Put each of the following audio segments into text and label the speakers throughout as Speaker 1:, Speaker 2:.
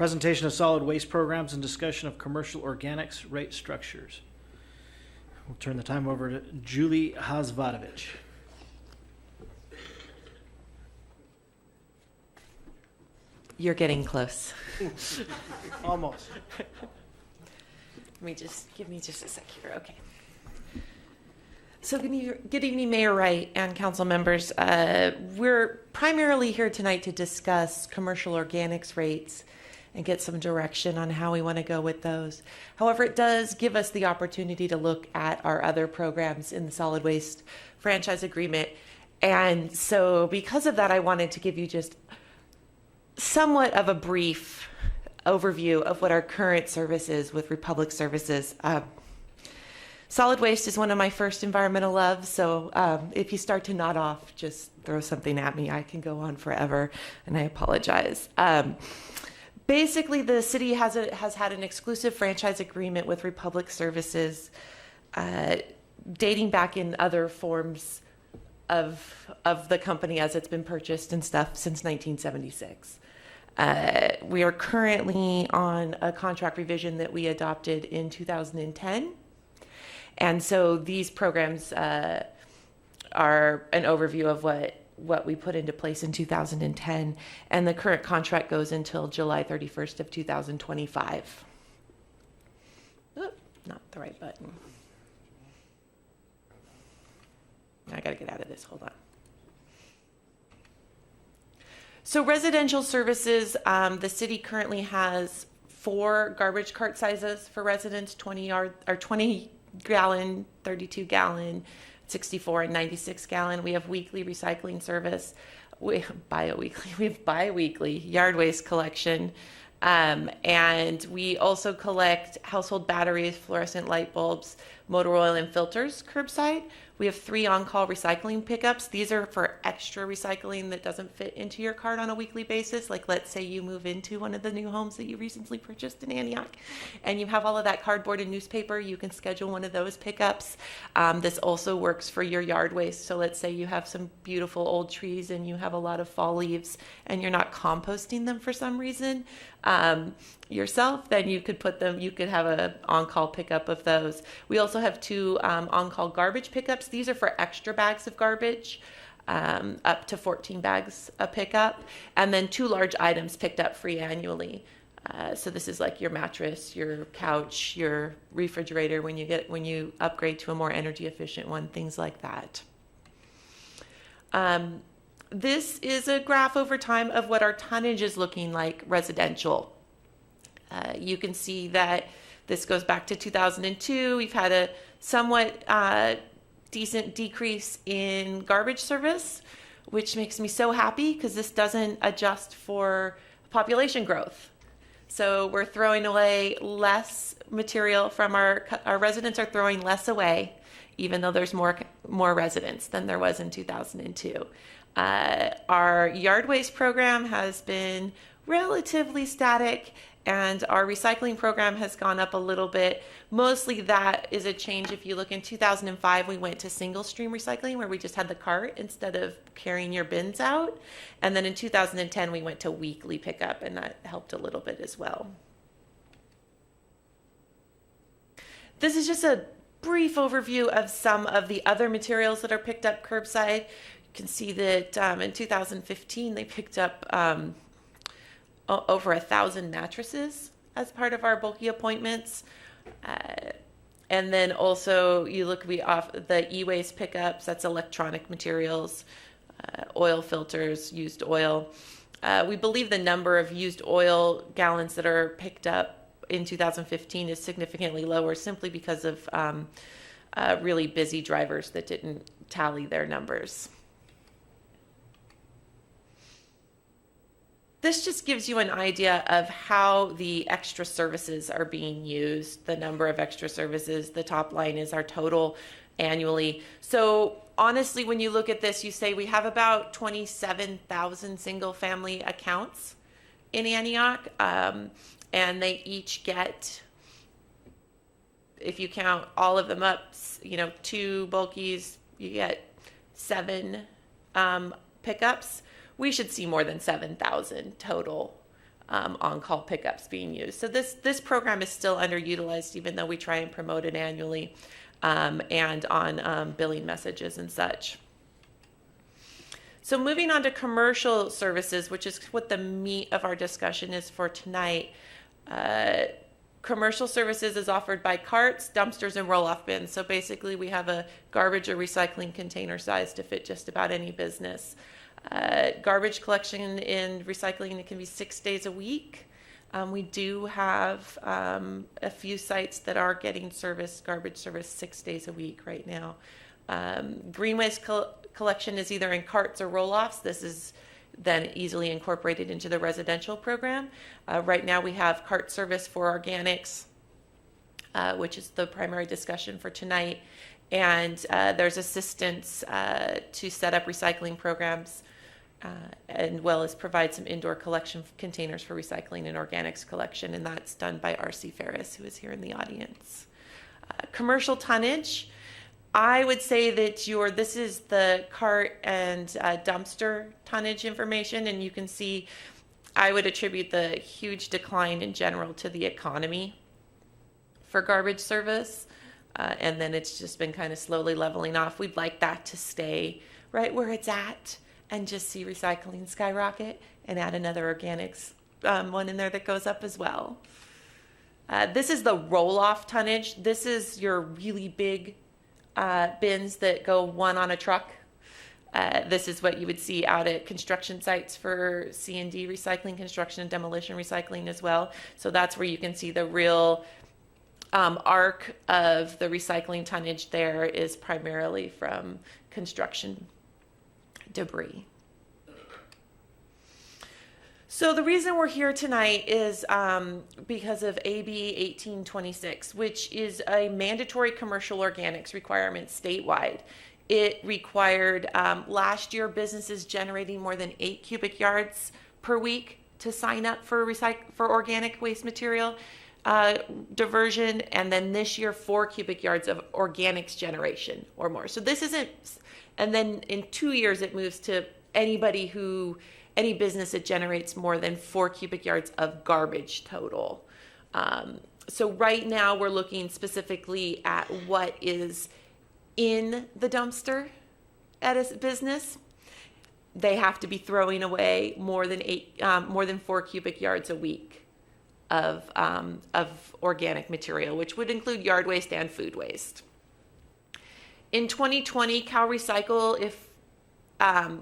Speaker 1: Presentation of solid waste programs and discussion of commercial organics rate structures. We'll turn the time over to Julie Hazvatovich.
Speaker 2: You're getting close.
Speaker 1: Almost.
Speaker 2: Give me just a sec here. Okay. So good evening, Mayor Wright and council members. We're primarily here tonight to discuss commercial organics rates and get some direction on how we want to go with those. However, it does give us the opportunity to look at our other programs in the solid waste franchise agreement. And so because of that, I wanted to give you just somewhat of a brief overview of what our current service is with Republic Services. Solid waste is one of my first environmental loves, so if you start to nod off, just throw something at me. I can go on forever, and I apologize. Basically, the city has had an exclusive franchise agreement with Republic Services dating back in other forms of the company as it's been purchased and stuff since 1976. We are currently on a contract revision that we adopted in 2010. And so these programs are an overview of what we put into place in 2010, and the current contract goes until July 31st of 2025. Oop, not the right button. I gotta get out of this, hold on. So residential services, the city currently has 4 garbage cart sizes for residents, 20 gallon, 32 gallon, 64 and 96 gallon. We have weekly recycling service. We have bi-weekly yard waste collection. And we also collect household batteries, fluorescent light bulbs, motor oil, and filters curbside. We have 3 on-call recycling pickups. These are for extra recycling that doesn't fit into your cart on a weekly basis. Like, let's say you move into one of the new homes that you recently purchased in Antioch and you have all of that cardboard and newspaper, you can schedule one of those pickups. This also works for your yard waste. So let's say you have some beautiful old trees and you have a lot of fall leaves and you're not composting them for some reason yourself, then you could have a on-call pickup of those. We also have 2 on-call garbage pickups. These are for extra bags of garbage, up to 14 bags a pickup, and then 2 large items picked up free annually. So this is like your mattress, your couch, your refrigerator when you upgrade to a more energy efficient one, things like that. This is a graph over time of what our tonnage is looking like residential. You can see that this goes back to 2002. We've had a somewhat decent decrease in garbage service, which makes me so happy because this doesn't adjust for population growth. So we're throwing away less material from our residents are throwing less away, even though there's more residents than there was in 2002. Our yard waste program has been relatively static, and our recycling program has gone up a little bit. Mostly that is a change. If you look in 2005, we went to single stream recycling where we just had the cart instead of carrying your bins out. And then in 2010, we went to weekly pickup, and that helped a little bit as well. This is just a brief overview of some of the other materials that are picked up curbside. You can see that in 2015, they picked up over 1,000 mattresses as part of our bulky appointments. And then also you look off the e-waste pickups, that's electronic materials, oil filters, used oil. We believe the number of used oil gallons that are picked up in 2015 is significantly lower simply because of really busy drivers that didn't tally their numbers. This just gives you an idea of how the extra services are being used, the number of extra services. The top line is our total annually. So honestly, when you look at this, you say we have about 27,000 single family accounts in Antioch, and they each get, if you count all of them up, 2 bulkies, you get 7 pickups. We should see more than 7,000 total on-call pickups being used. So this program is still underutilized, even though we try and promote it annually and on billing messages and such. So moving on to commercial services, which is what the meat of our discussion is for tonight. Commercial services is offered by carts, dumpsters, and roll-off bins. So basically we have a garbage or recycling container size to fit just about any business. Garbage collection and recycling, it can be 6 days a week. We do have a few sites that are getting garbage service 6 days a week right now. Green waste collection is either in carts or roll-offs. This is then easily incorporated into the residential program. Right now we have cart service for organics, which is the primary discussion for tonight. And there's assistance to set up recycling programs and well as provide some indoor collection containers for recycling and organics collection. And that's done by R.C. Ferris, who is here in the audience. Commercial tonnage. I would say that this is the cart and dumpster tonnage information, and you can see I would attribute the huge decline in general to the economy for garbage service, and then it's just been kind of slowly leveling off. We'd like that to stay right where it's at and just see recycling skyrocket and add another organics one in there that goes up as well. This is the roll-off tonnage. This is your really big bins that go one on a truck. This is what you would see out at construction sites for C&D recycling, construction and demolition recycling as well. So that's where you can see the real arc of the recycling tonnage there is primarily from construction debris. So the reason we're here tonight is because of AB 1826, which is a mandatory commercial organics requirement statewide. It required last year businesses generating more than 8 cubic yards per week to sign up for organic waste material diversion, and then this year 4 cubic yards of organics generation or more. So this isn't, and then in 2 years it moves to any business that generates more than 4 cubic yards of garbage total. So right now we're looking specifically at what is in the dumpster at a business. They have to be throwing away more than 4 cubic yards a week of organic material, which would include yard waste and food waste. In 2020, Cal Recycle,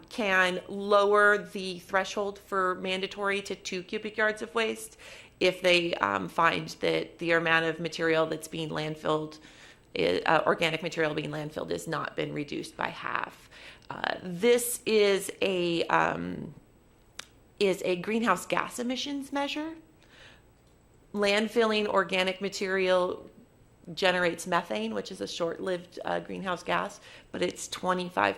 Speaker 2: can lower the threshold for mandatory to 2 cubic yards of waste if they find that the amount of material that's being landfilled, organic material being landfilled, has not been reduced by half. This is a greenhouse gas emissions measure. Landfilling organic material generates methane, which is a short-lived greenhouse gas, but it's 25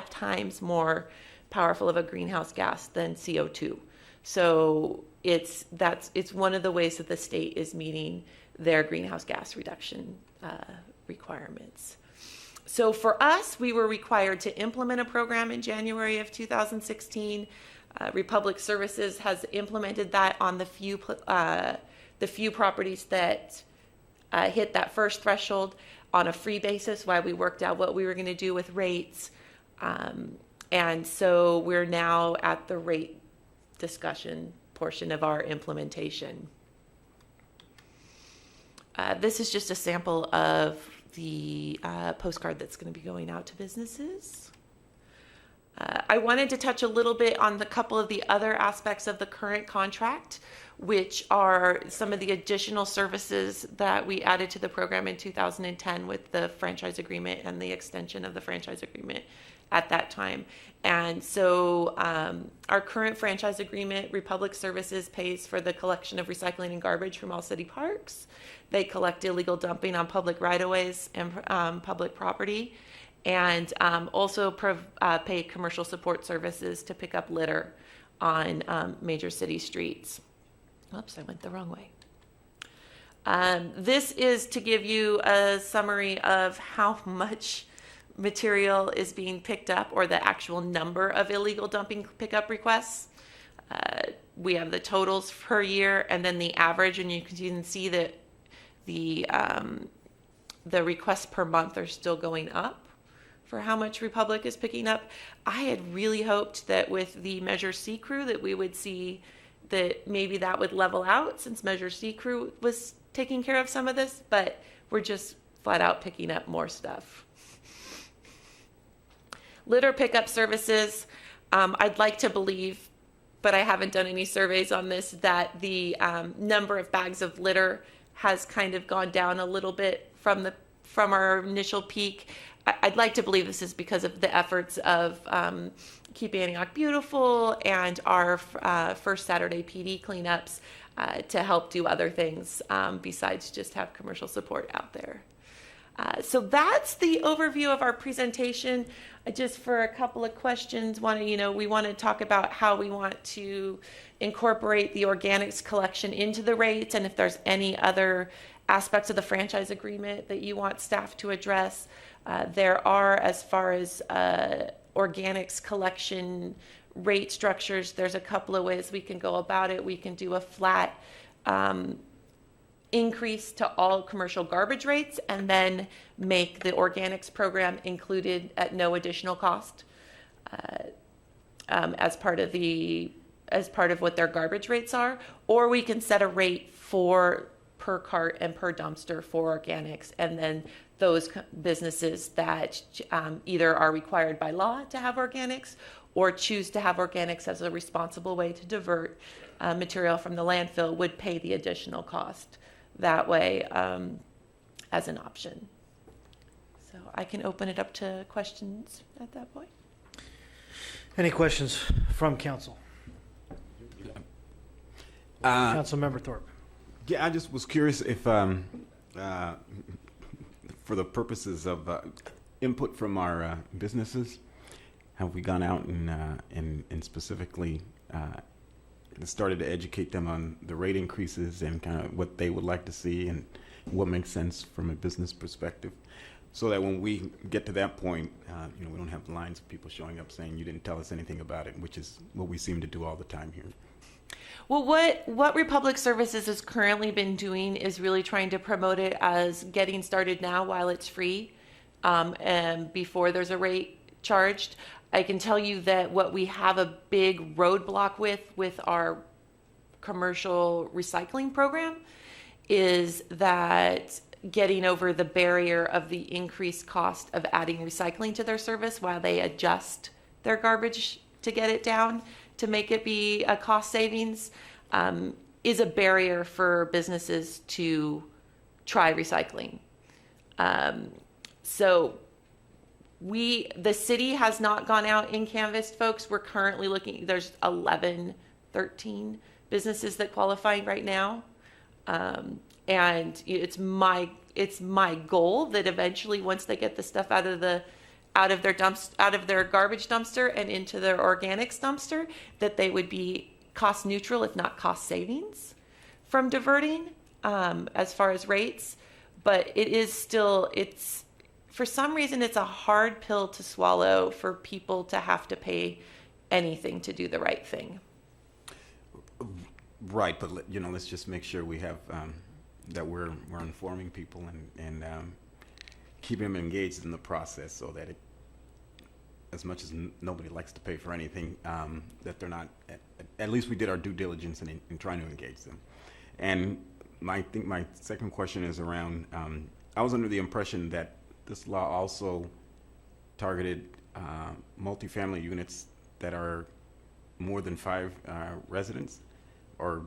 Speaker 2: times more powerful of a greenhouse gas than CO2. So it's one of the ways that the state is meeting their greenhouse gas reduction requirements. So for us, we were required to implement a program in January of 2016. Republic Services has implemented that on the few properties that hit that first threshold on a free basis while we worked out what we were going to do with rates. And so we're now at the rate discussion portion of our implementation. This is just a sample of the postcard that's going to be going out to businesses. I wanted to touch a little bit on a couple of the other aspects of the current contract, which are some of the additional services that we added to the program in 2010 with the franchise agreement and the extension of the franchise agreement at that time. And so our current franchise agreement, Republic Services pays for the collection of recycling and garbage from all city parks. They collect illegal dumping on public right-of-ways and public property, and also pay commercial support services to pick up litter on major city streets. Oops, I went the wrong way. This is to give you a summary of how much material is being picked up, or the actual number of illegal dumping pickup requests. We have the totals per year and then the average, and you can see that the requests per month are still going up for how much Republic is picking up. I had really hoped that with the Measure C crew that we would see that maybe that would level out since Measure C crew was taking care of some of this, but we're just flat out picking up more stuff. Litter pickup services, I'd like to believe, but I haven't done any surveys on this, that the number of bags of litter has kind of gone down a little bit from our initial peak. I'd like to believe this is because of the efforts of Keep Antioch Beautiful and our First Saturday PD cleanups to help do other things besides just have commercial support out there. So that's the overview of our presentation. Just for a couple of questions, we want to talk about how we want to incorporate the organics collection into the rates, and if there's any other aspects of the franchise agreement that you want staff to address. There are, as far as organics collection rate structures, there's a couple of ways we can go about it. We can do a flat increase to all commercial garbage rates and then make the organics program included at no additional cost as part of what their garbage rates are. Or we can set a rate for per cart and per dumpster for organics, and then those businesses that either are required by law to have organics or choose to have organics as a responsible way to divert material from the landfill would pay the additional cost that way as an option. So I can open it up to questions at that point.
Speaker 1: Any questions from council? Councilmember Thorpe.
Speaker 3: Yeah, I just was curious if, for the purposes of input from our businesses, have we gone out and specifically started to educate them on the rate increases and kind of what they would like to see and what makes sense from a business perspective, so that when we get to that point, we don't have lines of people showing up saying you didn't tell us anything about it, which is what we seem to do all the time here.
Speaker 2: Well, what Republic Services has currently been doing is really trying to promote it as getting started now while it's free, and before there's a rate charged. I can tell you that what we have a big roadblock with our commercial recycling program is that getting over the barrier of the increased cost of adding recycling to their service while they adjust their garbage to get it down to make it be a cost savings is a barrier for businesses to try recycling. So the city has not gone out and canvassed folks. We're currently looking, there's 13 businesses that qualify right now. And it's my goal that eventually, once they get the stuff out of their garbage dumpster and into their organics dumpster, that they would be cost neutral, if not cost savings, from diverting as far as rates. But it is still, for some reason, it's a hard pill to swallow for people to have to pay anything to do the right thing.
Speaker 3: Right, but let's just make sure we have that we're informing people and keeping them engaged in the process, so that as much as nobody likes to pay for anything, that they're not. At least we did our due diligence in trying to engage them. And I think my second question is around. I was under the impression that this law also targeted multifamily units that are more than 5 residents, or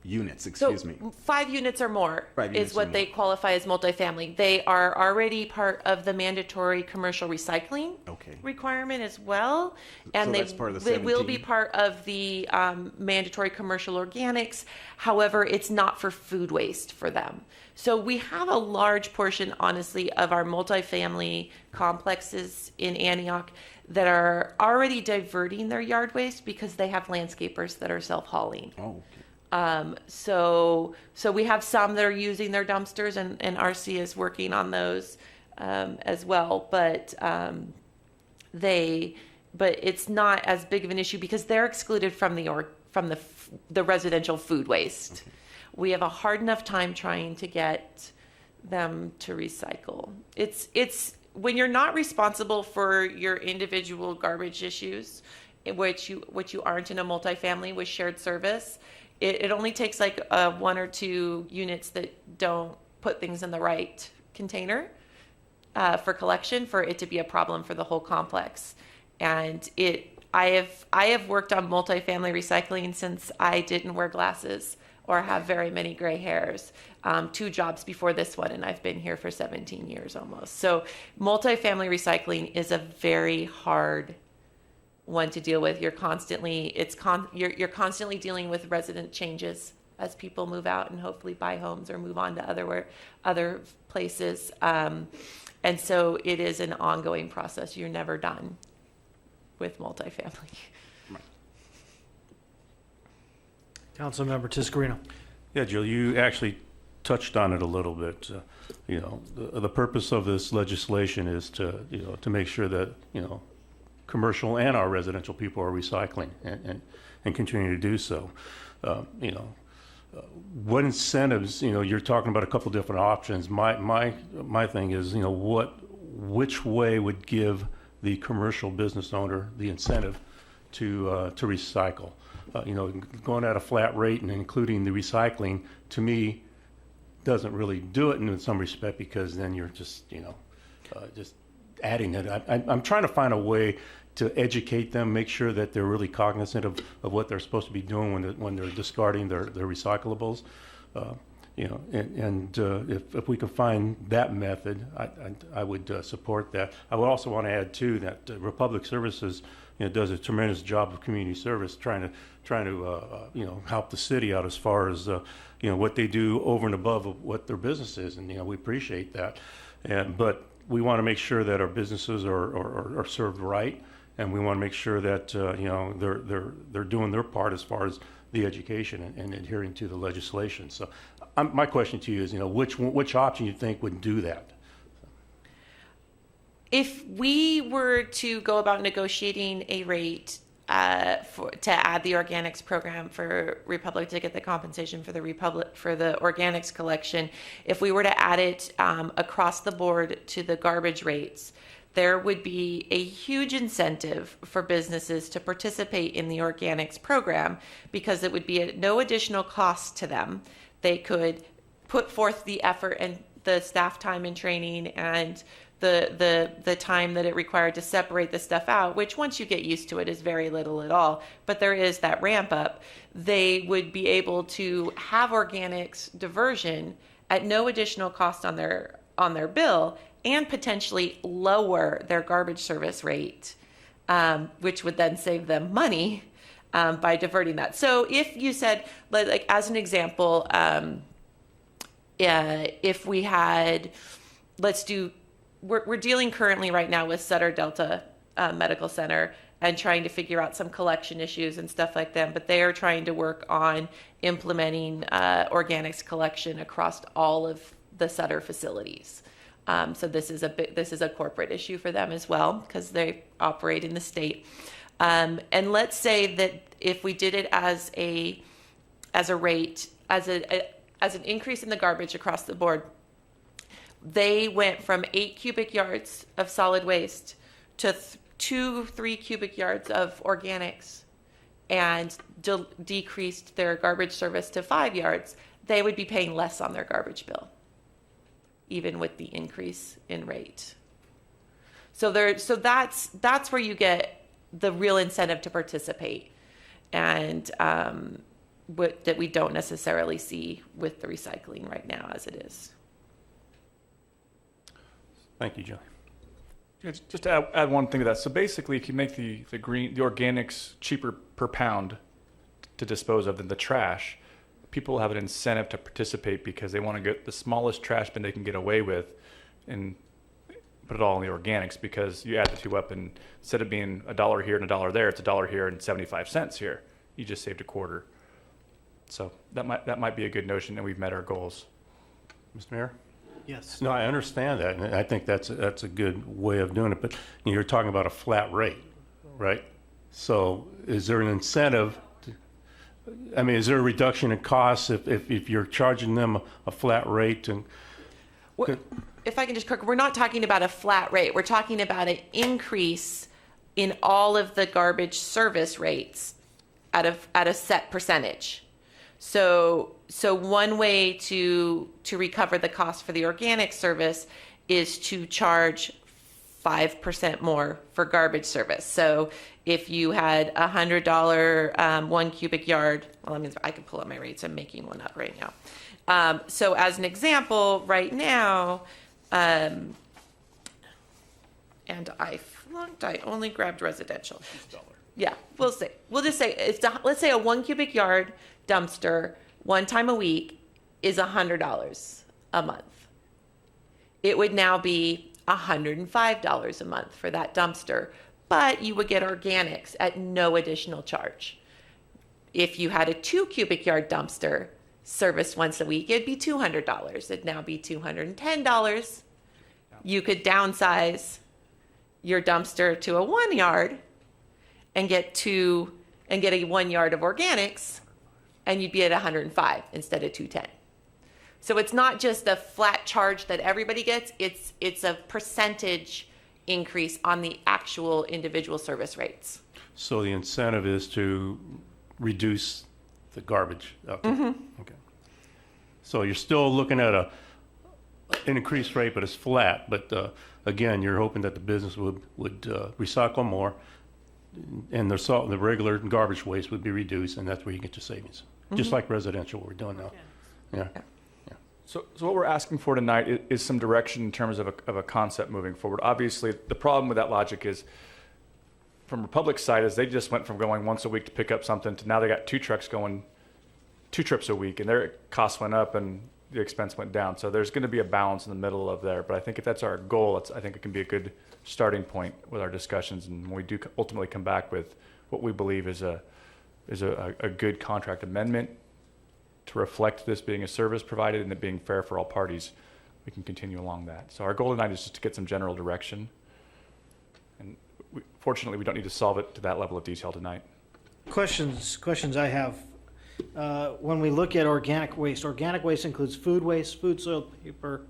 Speaker 3: units, excuse me.
Speaker 2: 5 units or more is what they qualify as multifamily. They are already part of the mandatory commercial recycling requirement as well. And
Speaker 3: so that's part of the
Speaker 2: they will be part of the mandatory commercial organics. However, it's not for food waste for them. So we have a large portion, honestly, of our multifamily complexes in Antioch that are already diverting their yard waste because they have landscapers that are self-hauling.
Speaker 3: Oh, okay.
Speaker 2: So we have some that are using their dumpsters, and RC is working on those as well. But they but it's not as big of an issue because they're excluded from the residential food waste.
Speaker 3: Okay.
Speaker 2: We have a hard enough time trying to get them to recycle. It's when you're not responsible for your individual garbage issues, which you aren't in a multifamily with shared service, it only takes like 1 or 2 units that don't put things in the right container for collection for it to be a problem for the whole complex. And I have worked on multifamily recycling since I didn't wear glasses or have very many gray hairs. 2 jobs before this one, and I've been here for 17 years almost. So multifamily recycling is a very hard one to deal with. You're constantly you're constantly dealing with resident changes as people move out and hopefully buy homes or move on to other places. And so it is an ongoing process. You're never done with multifamily.
Speaker 1: Councilmember Tiscarino.
Speaker 4: Yeah, Jill, you actually touched on it a little bit. The purpose of this legislation is to make sure that, commercial and our residential people are recycling and continuing to do so. What incentives, you're talking about a couple different options. My thing is, which way would give the commercial business owner the incentive to recycle? Going at a flat rate and including the recycling, to me, doesn't really do it in some respect, because then you're just adding it. I'm trying to find a way to educate them, make sure that they're really cognizant of what they're supposed to be doing when they're discarding their recyclables. If we can find that method, I would support that. I would also want to add too that Republic Services does a tremendous job of community service, trying to help the city out as far as what they do over and above of what their business is, and we appreciate that. But we want to make sure that our businesses are served right, and we want to make sure that they're doing their part as far as the education and adhering to the legislation. So my question to you is, which option you think would do that?
Speaker 2: If we were to go about negotiating a rate to add the organics program for Republic to get the compensation for the organics collection, if we were to add it across the board to the garbage rates, there would be a huge incentive for businesses to participate in the organics program, because it would be at no additional cost to them. They could put forth the effort and the staff time and training and the time that it required to separate the stuff out, which once you get used to it is very little at all, but there is that ramp up. They would be able to have organics diversion at no additional cost on their bill, and potentially lower their garbage service rate, which would then save them money by diverting that. So if you said, like as an example, if we had, we're dealing currently right now with Sutter Delta Medical Center and trying to figure out some collection issues and stuff like that, but they are trying to work on implementing organics collection across all of the Sutter facilities. So this is a corporate issue for them as well, because they operate in the state. And let's say that if we did it as a rate, as an increase in the garbage across the board, they went from 8 cubic yards of solid waste to 2-3 cubic yards of organics, and decreased their garbage service to 5 yards, they would be paying less on their garbage bill, even with the increase in rate. So that's where you get the real incentive to participate, and that we don't necessarily see with the recycling right now as it is.
Speaker 4: Thank you, Joe.
Speaker 5: Just to add one thing to that. So basically, if you make the organics cheaper per pound to dispose of than the trash, people have an incentive to participate because they want to get the smallest trash bin they can get away with and put it all in the organics, because you add the two up, and instead of being $1 here and $1 there, it's $1 here and 75 cents here. You just saved a quarter. So that might be a good notion, and we've met our goals.
Speaker 4: Mr. Mayor?
Speaker 1: Yes.
Speaker 4: No, I understand that, and I think that's a good way of doing it. But you're talking about a flat rate. right? So is there an incentive? I mean, is there a reduction in costs if you're charging them a flat rate? And
Speaker 2: If I can just correct, we're not talking about a flat rate. We're talking about an increase in all of the garbage service rates at a set percentage. So one way to recover the cost for the organic service is to charge 5% more for garbage service. So if you had $100 1 cubic yard, well, I can pull up my rates. I'm making one up right now. So as an example, right now, and I flunked. I only grabbed residential. Yeah, we'll just say let's say a 1 cubic yard dumpster one time a week is $100 a month. It would now be $105 a month for that dumpster, but you would get organics at no additional charge. If you had a 2 cubic yard dumpster serviced once a week, it'd be $200. It'd now be $210. You could downsize your dumpster to a 1 yard and get a 1 yard of organics, and you'd be at 105 instead of 210. So it's not just a flat charge that everybody gets, it's a percentage increase on the actual individual service rates.
Speaker 4: so the incentive is to reduce the garbage. Okay. Okay. So you're still looking at an increased rate, but it's flat. But again, you're hoping that the business would recycle more, and the regular garbage waste would be reduced, and that's where you get your savings. Just like residential, what we're doing now. Yeah.
Speaker 5: So what we're asking for tonight is some direction in terms of a concept moving forward. Obviously, the problem with that logic is, from Republic's side, is they just went from going once a week to pick up something to now they got 2 trucks going 2 trips a week, and their costs went up and the expense went down. So there's going to be a balance in the middle of there. But I think if that's our goal, I think it can be a good starting point with our discussions. And when we do ultimately come back with what we believe is a good contract amendment to reflect this being a service provided and it being fair for all parties, we can continue along that. So our goal tonight is just to get some general direction. And fortunately, we don't need to solve it to that level of detail tonight.
Speaker 1: Questions I have. When we look at organic waste includes food waste, food, soil, paper,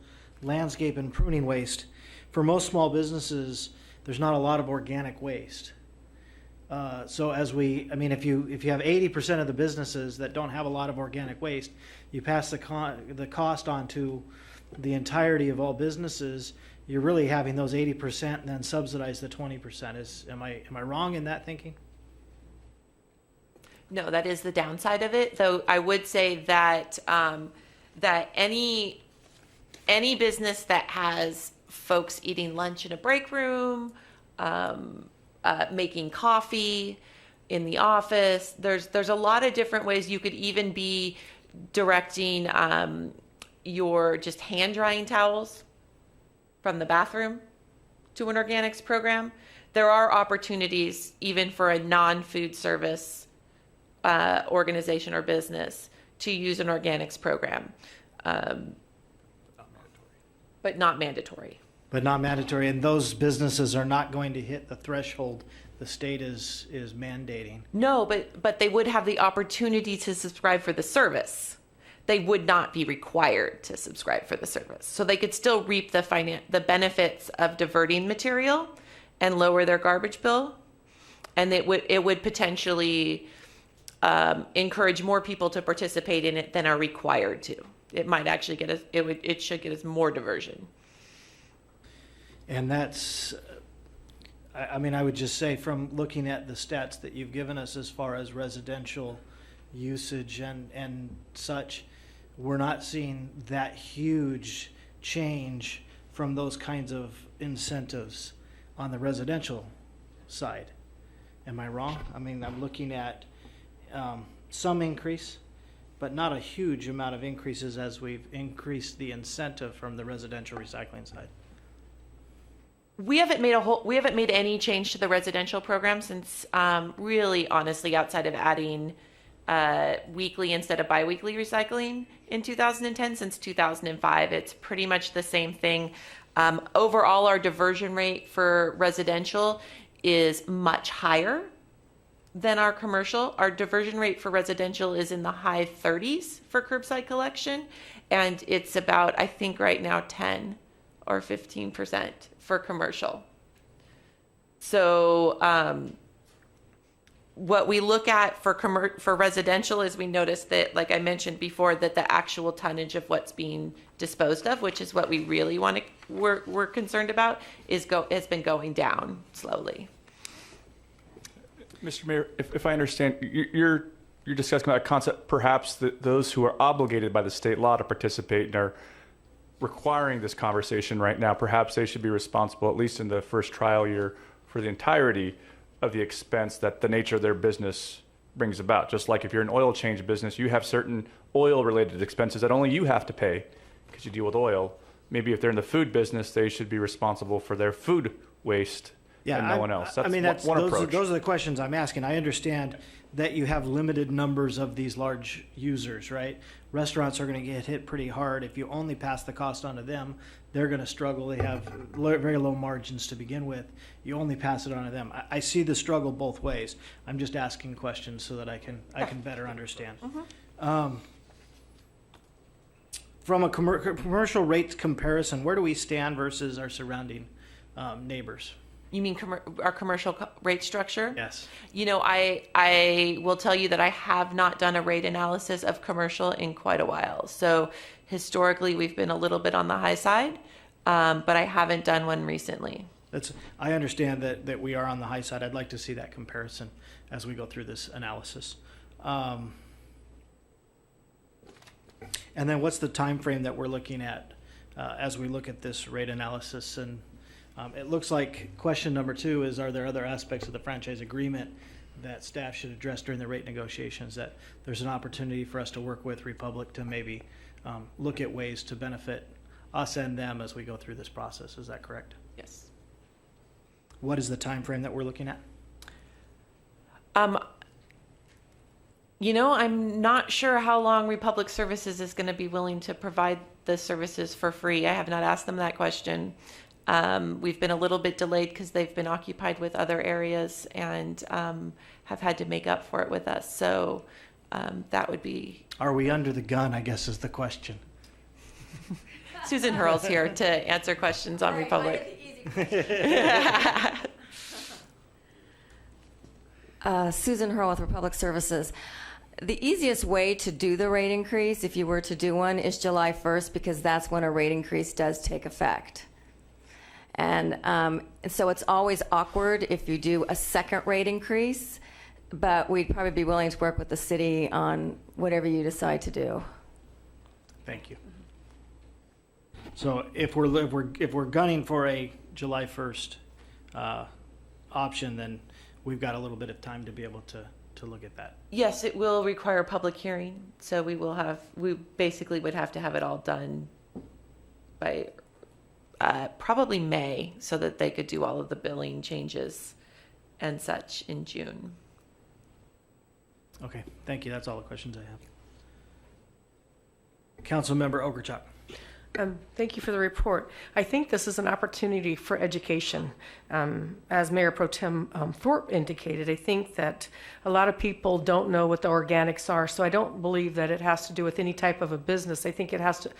Speaker 1: landscape, and pruning waste. For most small businesses, there's not a lot of organic waste. So if you have 80% of the businesses that don't have a lot of organic waste, you pass the cost on to the entirety of all businesses. You're really having those 80% and then subsidize the 20%. Am I wrong in that thinking?
Speaker 2: No, that is the downside of it. Though I would say that that any business that has folks eating lunch in a break room, making coffee in the office, there's a lot of different ways. You could even be directing your just hand drying towels from the bathroom to an organics program. There are opportunities even for a non-food service organization or business to use an organics program, but not mandatory.
Speaker 1: But not mandatory, and those businesses are not going to hit the threshold the state is mandating.
Speaker 2: No, but they would have the opportunity to subscribe for the service. They would not be required to subscribe for the service. So they could still reap the benefits of diverting material and lower their garbage bill. And it would potentially encourage more people to participate in it than are required to. It might actually it should get us more diversion.
Speaker 1: And that's, I would just say, from looking at the stats that you've given us as far as residential usage and such, we're not seeing that huge change from those kinds of incentives on the residential side. Am I wrong? I'm looking at some increase, but not a huge amount of increases as we've increased the incentive from the residential recycling side.
Speaker 2: We haven't made any change to the residential program since, really, honestly, outside of adding weekly instead of biweekly recycling in 2010. Since 2005, it's pretty much the same thing. Overall, our diversion rate for residential is much higher than our commercial. Our diversion rate for residential is in the high 30s for curbside collection, and it's about, I think right now, 10 or 15% for commercial. So what we look at for residential is we notice that, like I mentioned before, that the actual tonnage of what's being disposed of, which is what we really we're concerned about, has been going down slowly.
Speaker 5: Mr. Mayor, if I understand, you're discussing that concept, perhaps that those who are obligated by the state law to participate and are requiring this conversation right now, perhaps they should be responsible, at least in the first trial year, for the entirety of the expense that the nature of their business brings about. Just like if you're an oil change business, you have certain oil-related expenses that only you have to pay because you deal with oil. Maybe if they're in the food business, they should be responsible for their food waste and no one else. That's one approach.
Speaker 1: Those are the questions I'm asking. I understand that you have limited numbers of these large users, right? Restaurants are going to get hit pretty hard. If you only pass the cost on to them, they're going to struggle. They have very low margins to begin with. You only pass it on to them. I see the struggle both ways. I'm just asking questions so that I can better understand. From a commercial rates comparison, where do we stand versus our surrounding neighbors?
Speaker 2: You mean our commercial rate structure?
Speaker 1: Yes.
Speaker 2: You know, I will tell you that I have not done a rate analysis of commercial in quite a while. So historically, we've been a little bit on the high side, but I haven't done one recently.
Speaker 1: I understand that we are on the high side. I'd like to see that comparison as we go through this analysis. And then what's the time frame that we're looking at as we look at this rate analysis? And it looks like question number 2 is, are there other aspects of the franchise agreement that staff should address during the rate negotiations, that there's an opportunity for us to work with Republic to maybe look at ways to benefit us and them as we go through this process. Is that correct?
Speaker 2: Yes.
Speaker 1: What is the time frame that we're looking at?
Speaker 2: You know, I'm not sure how long Republic Services is going to be willing to provide the services for free. I have not asked them that question. We've been a little bit delayed because they've been occupied with other areas and have had to make up for it with us. So that would be...
Speaker 1: Are we under the gun, I guess, is the question.
Speaker 2: Susan Hurl's here to answer questions on Republic.
Speaker 6: Susan Hurl with Republic Services. The easiest way to do the rate increase, if you were to do one, is July 1st, because that's when a rate increase does take effect. And so it's always awkward if you do a second rate increase, but we'd probably be willing to work with the city on whatever you decide to do.
Speaker 1: Thank you. So if we're gunning for a July 1st option, then we've got a little bit of time to be able to look at that.
Speaker 2: Yes, it will require a public hearing. So we basically would have to have it all done by probably May, so that they could do all of the billing changes and such in June.
Speaker 1: Okay, thank you. That's all the questions I have. Councilmember Okerchuk.
Speaker 7: Thank you for the report. I think this is an opportunity for education. As Mayor Pro Tem Thorpe indicated, I think that a lot of people don't know what the organics are, so I don't believe that it has to do with any type of a business. I think it has to,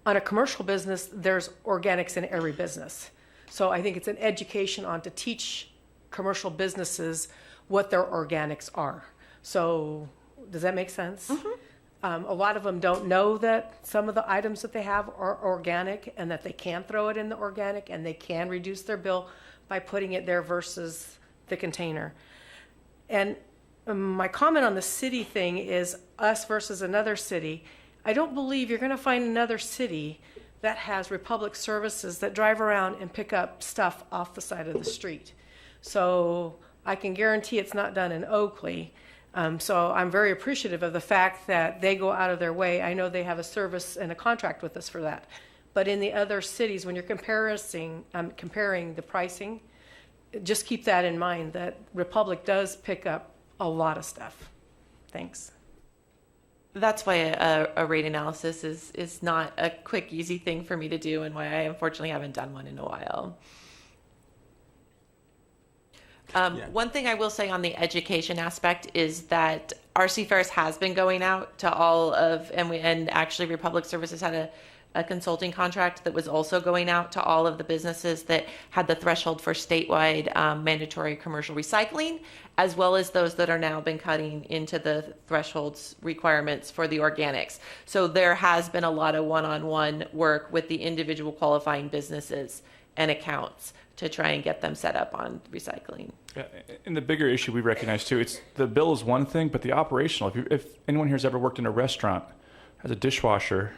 Speaker 7: on a commercial business, there's organics in every business. So I think it's an education on to teach commercial businesses what their organics are. So does that make sense? Mm-hmm. A lot of them don't know that some of the items that they have are organic and that they can throw it in the organic and they can reduce their bill by putting it there versus the container. And my comment on the city thing is us versus another city. I don't believe you're going to find another city that has Republic Services that drive around and pick up stuff off the side of the street. So I can guarantee it's not done in Oakley. So I'm very appreciative of the fact that they go out of their way. I know they have a service and a contract with us for that. But in the other cities, when you're comparing the pricing, just keep that in mind, that Republic does pick up a lot of stuff. Thanks.
Speaker 2: That's why a rate analysis is not a quick, easy thing for me to do, and why I unfortunately haven't done one in a while.
Speaker 3: Yeah.
Speaker 2: One thing I will say on the education aspect is that RC Fairs has been going out to all of, and actually Republic Services had a consulting contract that was also going out to all of the businesses that had the threshold for statewide mandatory commercial recycling, as well as those that are now been cutting into the thresholds requirements for the organics. So there has been a lot of one-on-one work with the individual qualifying businesses and accounts to try and get them set up on recycling.
Speaker 5: Yeah, and the bigger issue we recognize too, it's the bill is one thing, but the operational. If anyone here has ever worked in a restaurant as a dishwasher,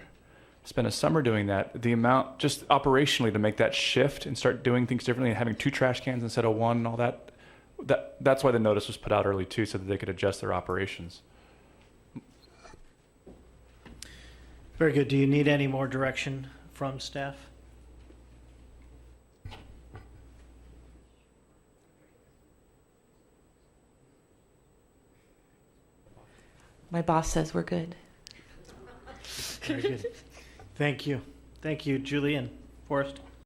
Speaker 5: spent a summer doing that, the amount just operationally to make that shift and start doing things differently and having 2 trash cans instead of 1 and all that's why the notice was put out early too, so that they could adjust their operations.
Speaker 1: Very good. Do you need any more direction from staff?
Speaker 2: My boss says we're good.
Speaker 1: Very good. Thank you. Thank you, Julie and Forrest.